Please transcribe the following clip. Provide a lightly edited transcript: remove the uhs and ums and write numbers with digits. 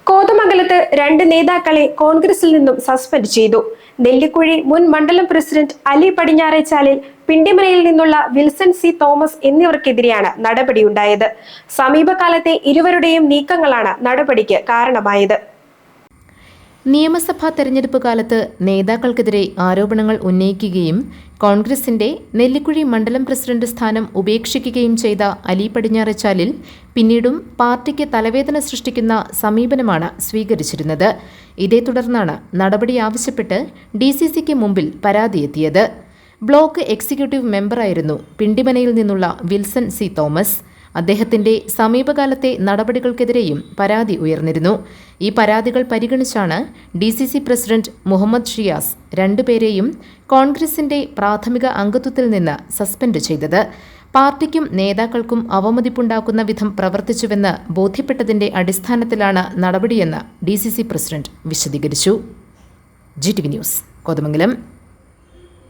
കോതമംഗലത്ത് 2 നേതാക്കളെ കോൺഗ്രസിൽ നിന്നും സസ്പെൻഡ് ചെയ്തു. നെല്ലിക്കുഴി മുൻ മണ്ഡലം പ്രസിഡന്റ് അലി പടിഞ്ഞാറേച്ചാലിൽ, പിണ്ടിമനയിൽ നിന്നുള്ള വിൽസൺ സി തോമസ് എന്നിവർക്കെതിരെയാണ് നടപടിയുണ്ടായത്. സമീപകാലത്തെ ഇരുവരുടെയും നീക്കങ്ങളാണ് നടപടിക്ക് കാരണമായത്. നിയമസഭാ തെരഞ്ഞെടുപ്പ് കാലത്ത് നേതാക്കൾക്കെതിരെ ആരോപണങ്ങൾ ഉന്നയിക്കുകയും കോൺഗ്രസിന്റെ നെല്ലിക്കുഴി മണ്ഡലം പ്രസിഡന്റ് സ്ഥാനം ഉപേക്ഷിക്കുകയും ചെയ്ത അലി പടിഞ്ഞാറേച്ചാലിൽ പിന്നീടും പാർട്ടിക്ക് തലവേദന സൃഷ്ടിക്കുന്ന സമീപനമാണ് സ്വീകരിച്ചിരുന്നത്. ഇതേ തുടർന്നാണ് നടപടി ആവശ്യപ്പെട്ട് DCCക്ക് മുമ്പിൽ പരാതിയെത്തിയത്. ബ്ലോക്ക് എക്സിക്യൂട്ടീവ് മെമ്പറായിരുന്നു പിണ്ടിമനയിൽ നിന്നുള്ള വിൽസൺ സി തോമസ്. അദ്ദേഹത്തിന്റെ സമീപകാലത്തെ നടപടികൾക്കെതിരെയും പരാതി ഉയർന്നിരുന്നു. ഈ പരാതികൾ പരിഗണിച്ചാണ് DCC പ്രസിഡന്റ് മുഹമ്മദ് ഷിയാസ് 2 പേരെയും കോൺഗ്രസിന്റെ പ്രാഥമിക അംഗത്വത്തിൽ നിന്ന് സസ്പെൻഡ് ചെയ്തത്. പാർട്ടിക്കും നേതാക്കൾക്കും അവമതിപ്പുണ്ടാക്കുന്ന വിധം പ്രവർത്തിച്ചുവെന്ന് ബോധ്യപ്പെട്ടതിന്റെ അടിസ്ഥാനത്തിലാണ് നടപടിയെന്ന് DCC പ്രസിഡന്റ് വിശദീകരിച്ചു. GTV news, Kothamangalam.